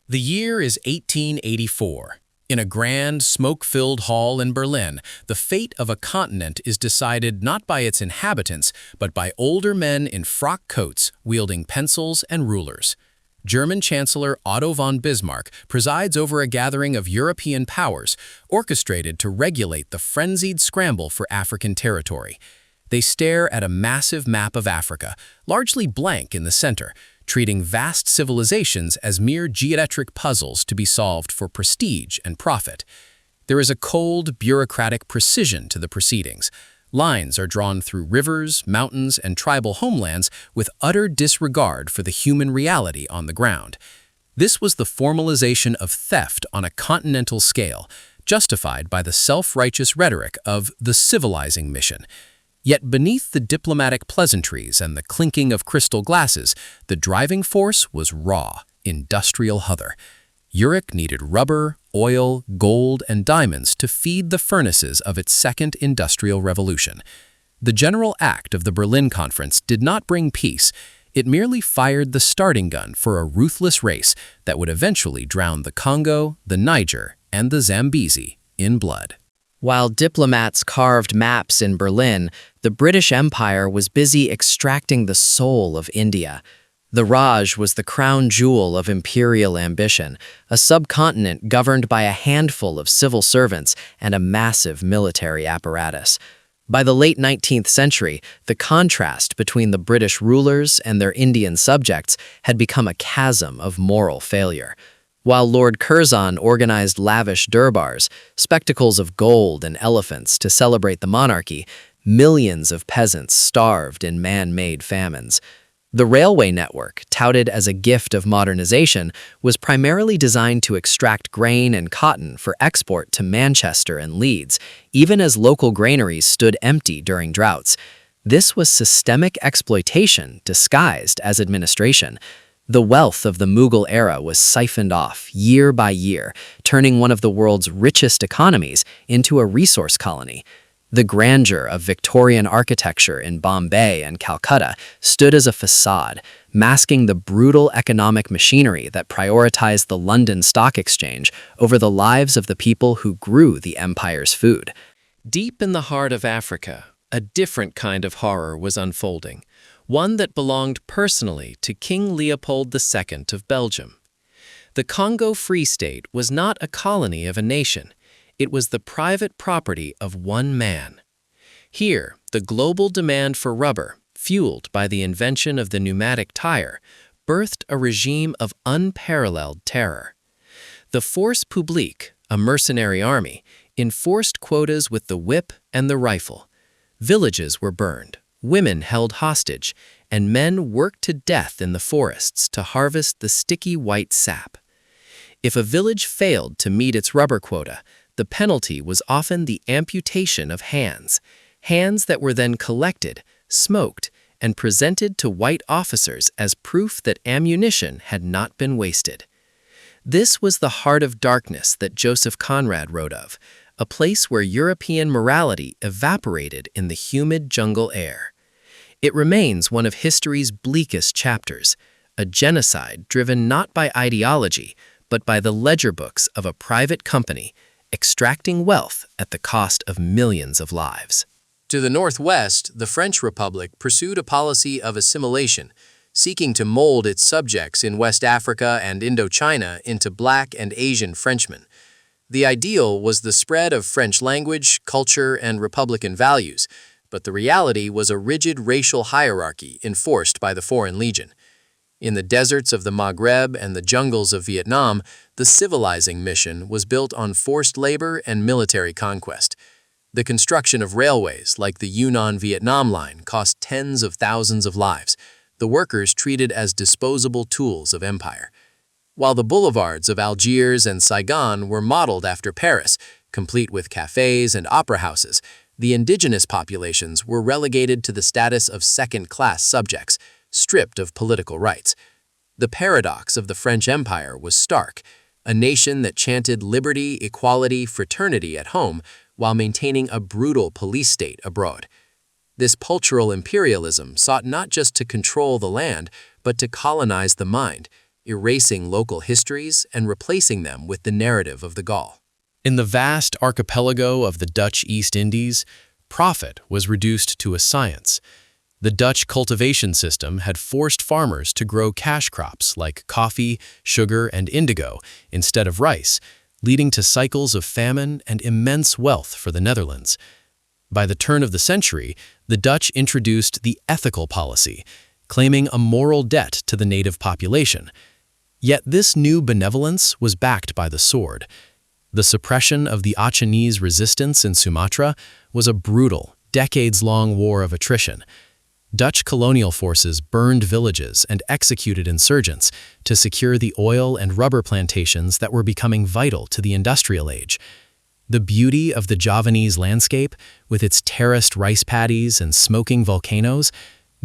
The year is 1884. In a grand, smoke-filled hall in Berlin, the fate of a continent is decided not by its inhabitants, but by older men in frock coats wielding pencils and rulers. German Chancellor Otto von Bismarck presides over a gathering of European powers, orchestrated to regulate the frenzied scramble for African territory. They stare at a massive map of Africa, largely blank in the center, treating vast civilizations as mere geometric puzzles to be solved for prestige and profit. There is a cold, bureaucratic precision to the proceedings. Lines are drawn through rivers, mountains, and tribal homelands with utter disregard for the human reality on the ground. This was the formalization of theft on a continental scale, justified by the self-righteous rhetoric of the Civilizing Mission. Yet beneath the diplomatic pleasantries and the clinking of crystal glasses, the driving force was raw, industrial hunger. Europe needed rubber, oil, gold, and diamonds to feed the furnaces of its second industrial revolution. The general act of the Berlin Conference did not bring peace. It merely fired the starting gun for a ruthless race that would eventually drown the Congo, the Niger, and the Zambezi in blood. While diplomats carved maps in Berlin, the British Empire was busy extracting the soul of India. The Raj was the crown jewel of imperial ambition, a subcontinent governed by a handful of civil servants and a massive military apparatus. By the late 19th century, the contrast between the British rulers and their Indian subjects had become a chasm of moral failure. While Lord Curzon organized lavish durbars, spectacles of gold and elephants to celebrate the monarchy, millions of peasants starved in man-made famines. The railway network, touted as a gift of modernization, was primarily designed to extract grain and cotton for export to Manchester and Leeds, even as local granaries stood empty during droughts. This was systemic exploitation disguised as administration. The wealth of the Mughal era was siphoned off year by year, turning one of the world's richest economies into a resource colony. The grandeur of Victorian architecture in Bombay and Calcutta stood as a facade, masking the brutal economic machinery that prioritized the London Stock Exchange over the lives of the people who grew the empire's food. Deep in the heart of Africa, a different kind of horror was unfolding, one that belonged personally to King Leopold II of Belgium. The Congo Free State was not a colony of a nation. It was the private property of one man. Here, the global demand for rubber, fueled by the invention of the pneumatic tire, birthed a regime of unparalleled terror. The Force Publique, a mercenary army, enforced quotas with the whip and the rifle. Villages were burned, women held hostage, and men worked to death in the forests to harvest the sticky white sap. If a village failed to meet its rubber quota, the penalty was often the amputation of hands that were then collected, smoked, and presented to white officers as proof that ammunition had not been wasted. This was the heart of darkness that Joseph Conrad wrote of, a place where European morality evaporated in the humid jungle air. It remains one of history's bleakest chapters, a genocide driven not by ideology, but by the ledger books of a private company extracting wealth at the cost of millions of lives. To the northwest, the French Republic pursued a policy of assimilation, seeking to mold its subjects in West Africa and Indochina into Black and Asian Frenchmen. The ideal was the spread of French language, culture, and Republican values, but the reality was a rigid racial hierarchy enforced by the Foreign Legion. In the deserts of the Maghreb and the jungles of Vietnam, the Civilizing Mission was built on forced labor and military conquest. The construction of railways, like the Yunnan-Vietnam line, cost tens of thousands of lives, the workers treated as disposable tools of empire. While the boulevards of Algiers and Saigon were modeled after Paris, complete with cafes and opera houses, the indigenous populations were relegated to the status of second-class subjects, stripped of political rights. The paradox of the French Empire was stark, a nation that chanted liberty, equality, fraternity at home while maintaining a brutal police state abroad. This cultural imperialism sought not just to control the land, but to colonize the mind, erasing local histories and replacing them with the narrative of the Gaul. In the vast archipelago of the Dutch East Indies, profit was reduced to a science. The Dutch cultivation system had forced farmers to grow cash crops like coffee, sugar, and indigo instead of rice, leading to cycles of famine and immense wealth for the Netherlands. By the turn of the century, the Dutch introduced the ethical policy, claiming a moral debt to the native population. Yet this new benevolence was backed by the sword. The suppression of the Achinese resistance in Sumatra was a brutal, decades-long war of attrition. Dutch colonial forces burned villages and executed insurgents to secure the oil and rubber plantations that were becoming vital to the industrial age. The beauty of the Javanese landscape, with its terraced rice paddies and smoking volcanoes,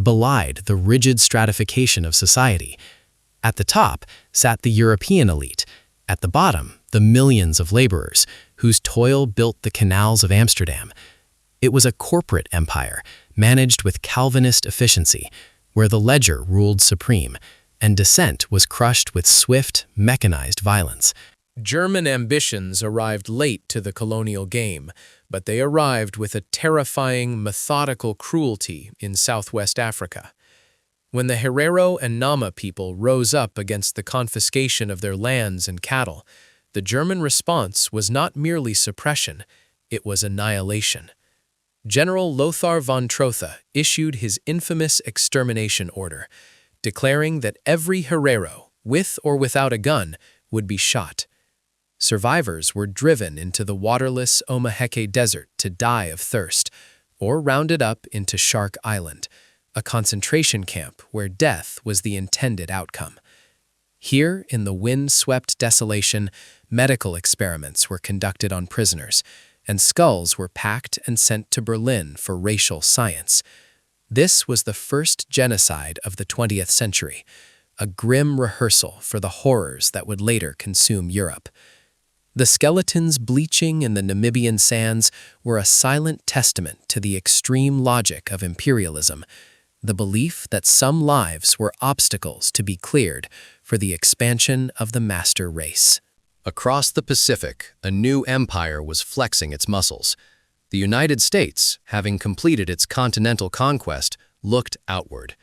belied the rigid stratification of society. At the top sat the European elite. At the bottom, the millions of laborers whose toil built the canals of Amsterdam. It was a corporate empire, managed with Calvinist efficiency, where the ledger ruled supreme, and dissent was crushed with swift, mechanized violence. German ambitions arrived late to the colonial game, but they arrived with a terrifying, methodical cruelty in southwest Africa. When the Herero and Nama people rose up against the confiscation of their lands and cattle, the German response was not merely suppression, it was annihilation. General Lothar von Trotha issued his infamous extermination order, declaring that every Herero, with or without a gun, would be shot. Survivors were driven into the waterless Omaheke Desert to die of thirst, or rounded up into Shark Island, a concentration camp where death was the intended outcome. Here, in the wind-swept desolation, medical experiments were conducted on prisoners, and skulls were packed and sent to Berlin for racial science. This was the first genocide of the 20th century, a grim rehearsal for the horrors that would later consume Europe. The skeletons bleaching in the Namibian sands were a silent testament to the extreme logic of imperialism, the belief that some lives were obstacles to be cleared for the expansion of the master race. Across the Pacific, a new empire was flexing its muscles. The United States, having completed its continental conquest, looked outward.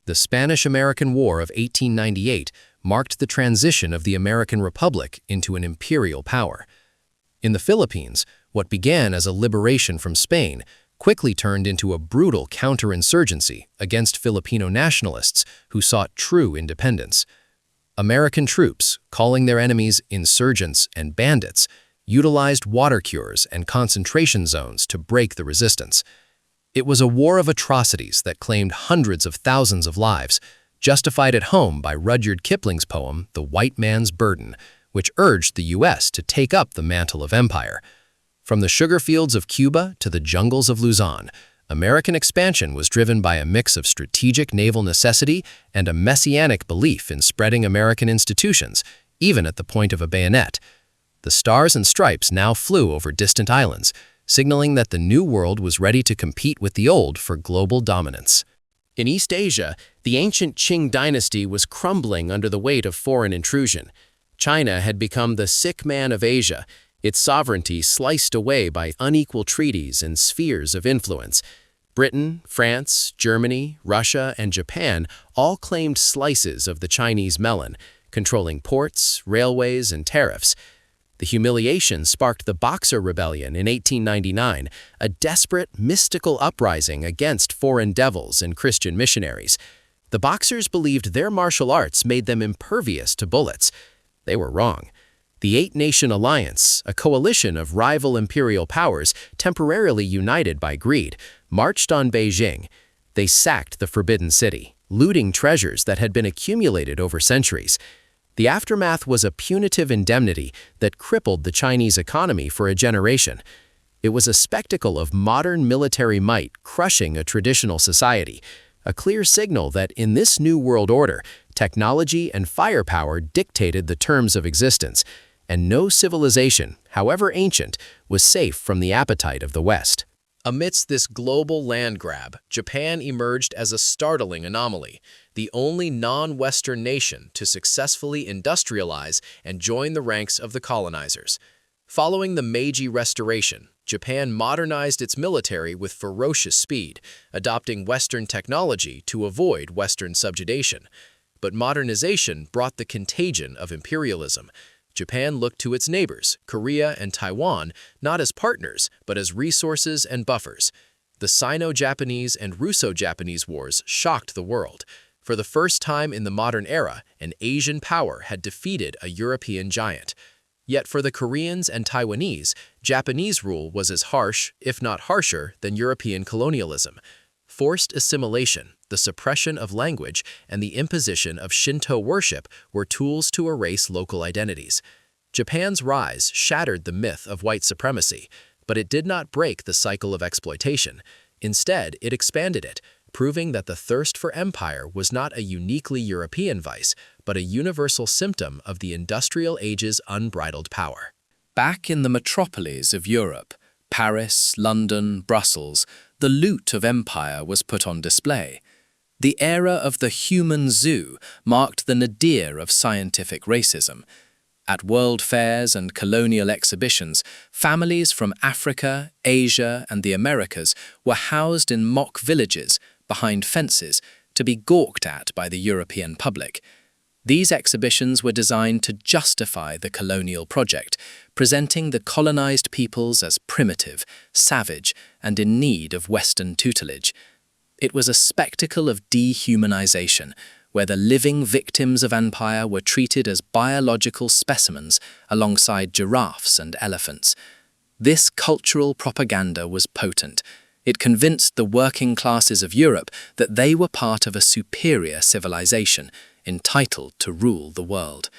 The Spanish-American War of 1898 marked the transition of the American Republic into an imperial power. In the Philippines, what began as a liberation from Spain quickly turned into a brutal counterinsurgency against Filipino nationalists who sought true independence. American troops, calling their enemies insurgents and bandits, utilized water cures and concentration zones to break the resistance. It was a war of atrocities that claimed hundreds of thousands of lives, justified at home by Rudyard Kipling's poem, The White Man's Burden, which urged the U.S. to take up the mantle of empire. From the sugar fields of Cuba to the jungles of Luzon, American expansion was driven by a mix of strategic naval necessity and a messianic belief in spreading American institutions, even at the point of a bayonet. The stars and stripes now flew over distant islands, signaling that the New World was ready to compete with the Old for global dominance. In East Asia, the ancient Qing dynasty was crumbling under the weight of foreign intrusion. China had become the sick man of Asia, its sovereignty sliced away by unequal treaties and spheres of influence. Britain, France, Germany, Russia, and Japan all claimed slices of the Chinese melon, controlling ports, railways, and tariffs. The humiliation sparked the Boxer Rebellion in 1899, a desperate, mystical uprising against foreign devils and Christian missionaries. The Boxers believed their martial arts made them impervious to bullets. They were wrong. The Eight-Nation Alliance, a coalition of rival imperial powers temporarily united by greed, marched on Beijing. They sacked the Forbidden City, looting treasures that had been accumulated over centuries. The aftermath was a punitive indemnity that crippled the Chinese economy for a generation. It was a spectacle of modern military might crushing a traditional society, a clear signal that in this new world order, technology and firepower dictated the terms of existence, and no civilization, however ancient, was safe from the appetite of the West. Amidst this global land grab, Japan emerged as a startling anomaly, the only non-Western nation to successfully industrialize and join the ranks of the colonizers. Following the Meiji Restoration, Japan modernized its military with ferocious speed, adopting Western technology to avoid Western subjugation. But modernization brought the contagion of imperialism. Japan looked to its neighbors, Korea and Taiwan, not as partners, but as resources and buffers. The Sino-Japanese and Russo-Japanese wars shocked the world. For the first time in the modern era, an Asian power had defeated a European giant. Yet for the Koreans and Taiwanese, Japanese rule was as harsh, if not harsher, than European colonialism. Forced assimilation, the suppression of language, and the imposition of Shinto worship were tools to erase local identities. Japan's rise shattered the myth of white supremacy, but it did not break the cycle of exploitation. Instead, it expanded it, proving that the thirst for empire was not a uniquely European vice, but a universal symptom of the industrial age's unbridled power. Back in the metropolis of Europe, Paris, London, Brussels, the loot of empire was put on display. The era of the human zoo marked the nadir of scientific racism. At world fairs and colonial exhibitions, families from Africa, Asia, and the Americas were housed in mock villages behind fences to be gawked at by the European public. These exhibitions were designed to justify the colonial project, presenting the colonized peoples as primitive, savage, and in need of Western tutelage. It was a spectacle of dehumanization, where the living victims of empire were treated as biological specimens alongside giraffes and elephants. This cultural propaganda was potent. It convinced the working classes of Europe that they were part of a superior civilization, entitled to rule the world.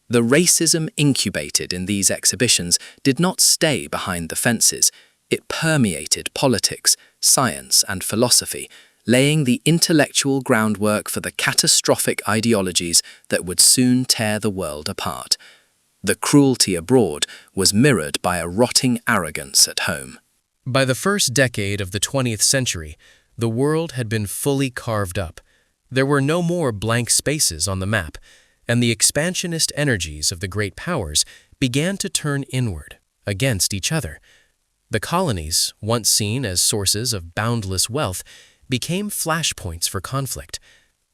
The racism incubated in these exhibitions did not stay behind the fences. It permeated politics, science, and philosophy, laying the intellectual groundwork for the catastrophic ideologies that would soon tear the world apart. The cruelty abroad was mirrored by a rotting arrogance at home. By the first decade of the 20th century, the world had been fully carved up. There were no more blank spaces on the map, and the expansionist energies of the great powers began to turn inward, against each other. The colonies, once seen as sources of boundless wealth, became flashpoints for conflict.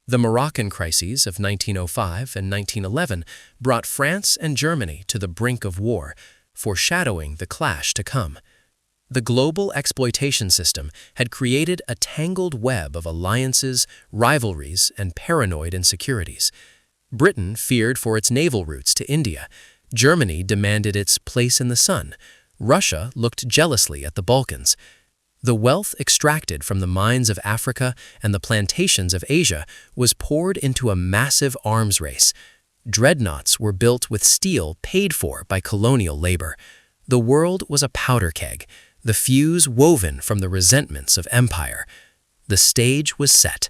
The Moroccan crises of 1905 and 1911 brought France and Germany to the brink of war, foreshadowing the clash to come. The global exploitation system had created a tangled web of alliances, rivalries, and paranoid insecurities. Britain feared for its naval routes to India. Germany demanded its place in the sun. Russia looked jealously at the Balkans. The wealth extracted from the mines of Africa and the plantations of Asia was poured into a massive arms race. Dreadnoughts were built with steel paid for by colonial labor. The world was a powder keg, the fuse woven from the resentments of empire. The stage was set.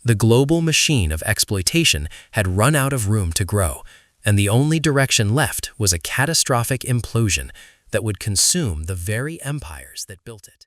The global machine of exploitation had run out of room to grow, and the only direction left was a catastrophic implosion that would consume the very empires that built it.